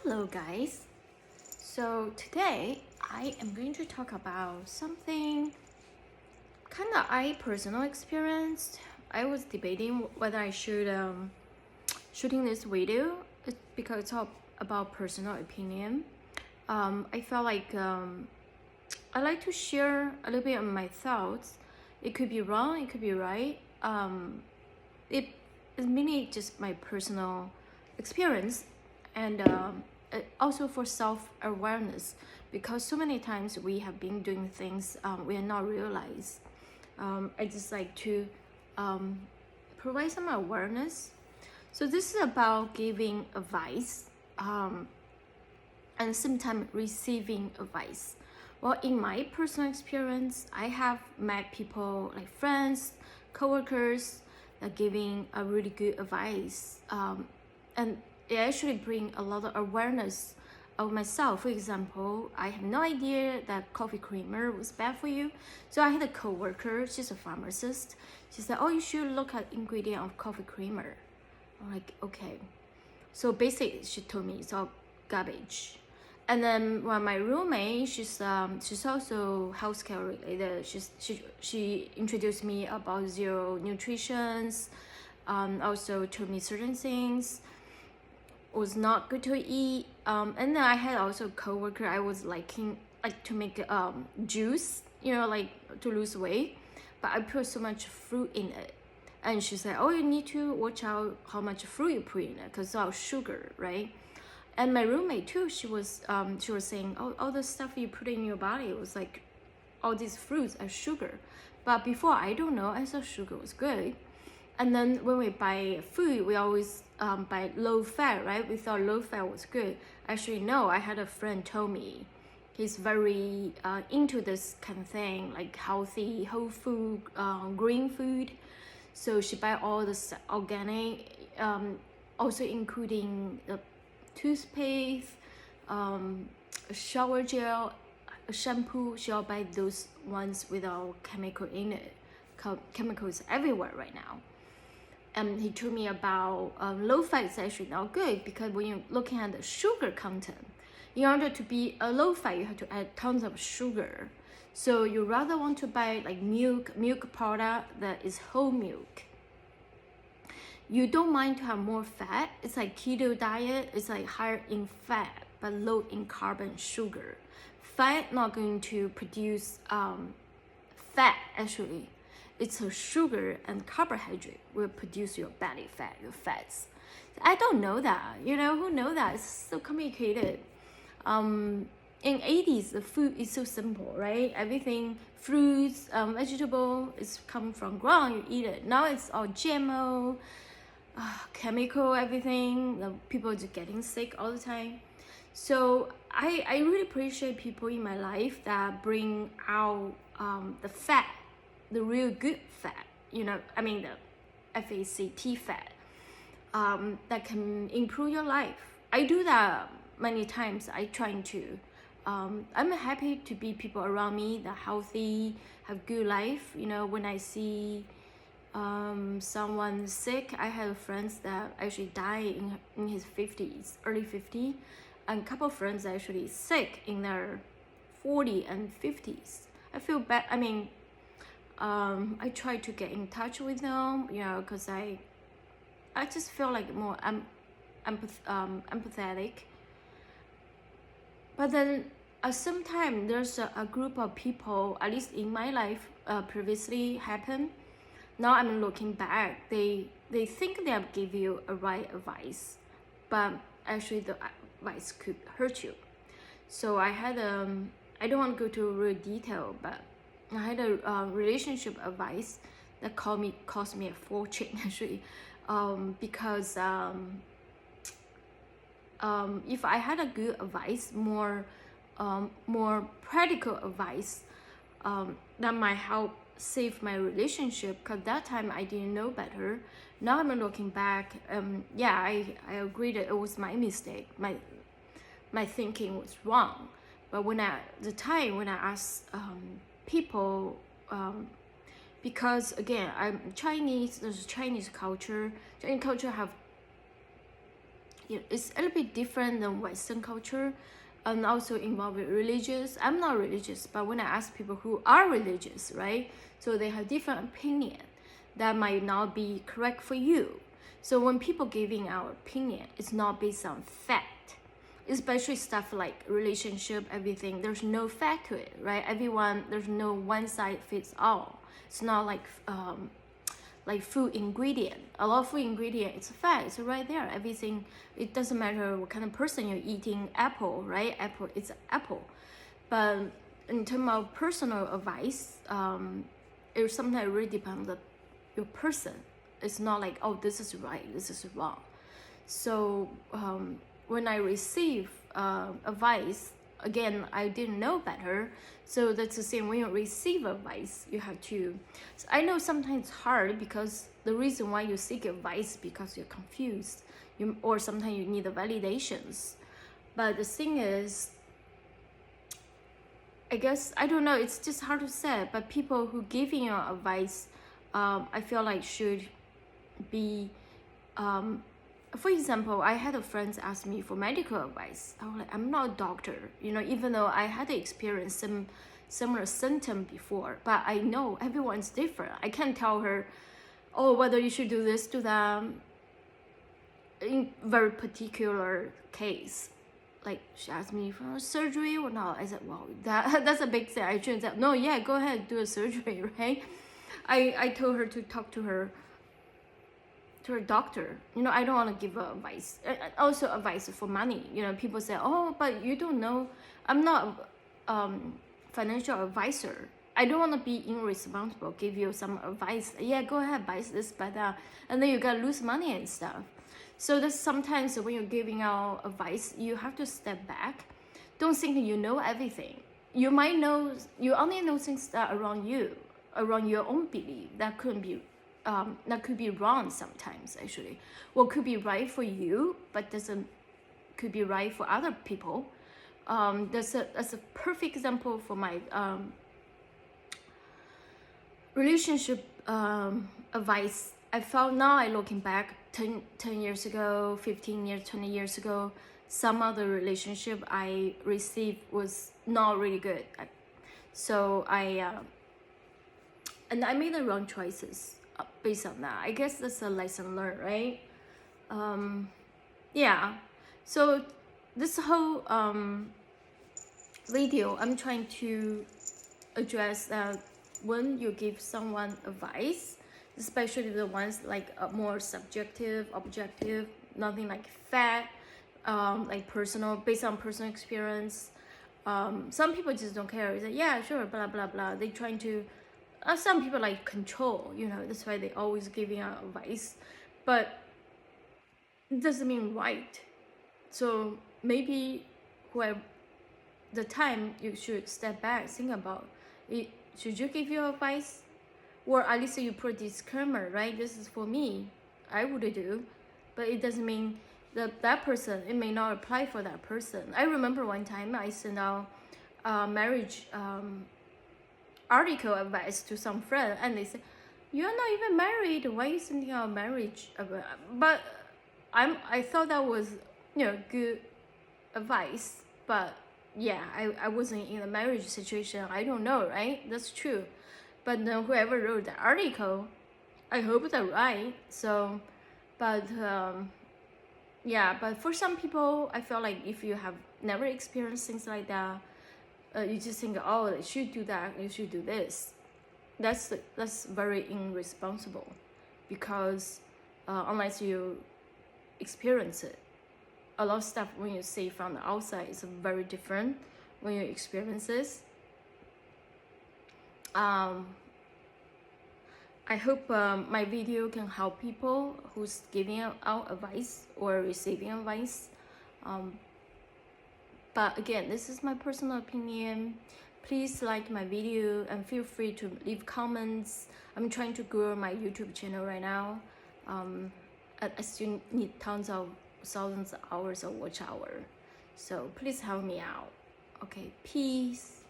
Hello guys. So today I am going to talk about something kind of I personal experienced. I was debating whether I should shooting this video because it's all about personal opinion. I felt like I like to share a little bit of my thoughts. It could be wrong, it could be right. It's mainly just my personal experience and also for self-awareness, because so many times we have been doing things we are not realize. I just like to provide some awareness. So this is about giving advice and sometimes receiving advice. Well, in my personal experience, I have met people like friends, coworkers that giving a really good advice, and it actually bring a lot of awareness of myself. For example, I have no idea that coffee creamer was bad for you. So I had a coworker, she's a pharmacist. She said, "Oh, you should look at ingredient of coffee creamer." I'm like, okay. So basically, she told me it's all garbage. And then my roommate, she's also healthcare related. She introduced me about zero nutritions. Also told me certain things was not good to eat. And then I had also a coworker. I was like to make juice, like to lose weight, but I put so much fruit in it. And she said, "Oh, you need to watch out how much fruit you put in it, because of sugar, right?" And my roommate too, she was saying, "Oh, all the stuff you put in your body was like all these fruits are sugar." But before, I don't know, I thought sugar was good. And then when we buy food, we always buy low fat, right? We thought low fat was good. Actually, no. I had a friend told me he's very into this kind of thing, like healthy, whole food, green food. So she buy all this organic, also including the toothpaste, shower gel, shampoo. She'll buy those ones without chemical in it. Chemicals everywhere right now. And he told me about low fat is actually not good, because when you're looking at the sugar content, in order to be a low fat, you have to add tons of sugar. So you rather want to buy like milk product that is whole milk. You don't mind to have more fat. It's like keto diet. It's like higher in fat but low in carbon sugar. Fat not going to produce fat actually. It's a sugar and carbohydrate will produce your belly fat, your fats. I don't know that. Who know that? It's so complicated. In 80s, the food is so simple, right? Everything, fruits, vegetable, is come from ground, you eat it. Now it's all GMO, chemical, everything. The people are just getting sick all the time. So I really appreciate people in my life that bring out the fat, the real good fat, the FACT fat, that can improve your life. I do that many times. I'm happy to be people around me that healthy, have good life. When I see someone sick, I have friends that actually die in his 50s, early 50s, and a couple of friends actually sick in their 40s and 50s. I feel bad. I try to get in touch with them, because I just feel like more empathetic. But then sometimes there's a group of people, at least in my life, previously happened. Now I'm looking back, they think they'll give you a right advice, but actually the advice could hurt you. So I had I don't want to go to real detail, but I had a relationship advice that cost me a fortune actually, because if I had a good advice, more practical advice, that might help save my relationship, because that time I didn't know better. Now I'm looking back, I agree that it was my mistake, my thinking was wrong. But when I asked people, because again, I'm Chinese, there's Chinese culture have it's a little bit different than Western culture, and also involving religious. I'm not religious, but when I ask people who are religious, right, so they have different opinion that might not be correct for you. So when people giving our opinion, it's not based on fact, especially stuff like relationship, everything. There's no fact to it, right? Everyone, there's no one size fits all. It's not like food ingredient. A lot of food ingredient, it's a fact, it's right there. Everything, it doesn't matter what kind of person you're eating. Apple, right? Apple, it's apple. But in terms of personal advice, it sometimes really depends on your person. It's not like, oh, this is right, this is wrong. So when I receive advice, again, I didn't know better. So that's the same, when you receive advice, you have to, so I know sometimes it's hard because the reason why you seek advice is because you're confused, or sometimes you need the validations. But the thing is, I guess, I don't know, it's just hard to say, but people who giving you advice, I feel like should be, for example, I had a friend ask me for medical advice. I was like, I'm not a doctor, even though I had experienced some similar symptom before, but I know everyone's different. I can't tell her, oh, whether you should do this to them in very particular case. Like, she asked me for surgery or not. I said, well, that's a big thing. I shouldn't say, no, yeah, go ahead, do a surgery, right? I told her to talk to her doctor. I don't want to give her advice. Also advice for money. People say, oh, but you don't know. I'm not financial advisor. I don't want to be irresponsible, give you some advice. Yeah, go ahead, buy this, buy that. And then you got to lose money and stuff. So that's sometimes when you're giving out advice, you have to step back. Don't think you know everything. You might know, you only know things that are around you, around your own belief. That could be wrong sometimes, actually. What could be right for you, but could be right for other people. That's a perfect example for my relationship advice. I found now, looking back 10 years ago, 15 years, 20 years ago, some of the relationship I received was not really good. So and I made the wrong choices based on that. I guess that's a lesson learned, right? Yeah. So this whole video, I'm trying to address that when you give someone advice, especially the ones like more subjective, objective, nothing like fact, like personal, based on personal experience. Some people just don't care. They say, yeah, sure, blah, blah, blah. They're trying to, some people like control, that's why they always giving out advice. But it doesn't mean right. So maybe the time you should step back, think about it. Should you give your advice? Or at least you put a disclaimer, right? This is for me. I would do. But it doesn't mean that person, it may not apply for that person. I remember one time I sent out marriage article advice to some friend, and they said, you're not even married, why are you sending out marriage advice? But I thought that was good advice. But yeah, I wasn't in a marriage situation. I don't know, right? That's true. But whoever wrote the article, I hope they're right. So, but yeah, but for some people, I feel like if you have never experienced things like that, you just think, oh, you should do that, you should do this. That's very irresponsible, because unless you experience it, a lot of stuff when you see from the outside is very different when you experience this. I hope my video can help people who's giving out advice or receiving advice. But again, this is my personal opinion. Please like my video and feel free to leave comments. I'm trying to grow my YouTube channel right now. I still need tons of thousands of hours of watch hour. So please help me out. Okay, peace.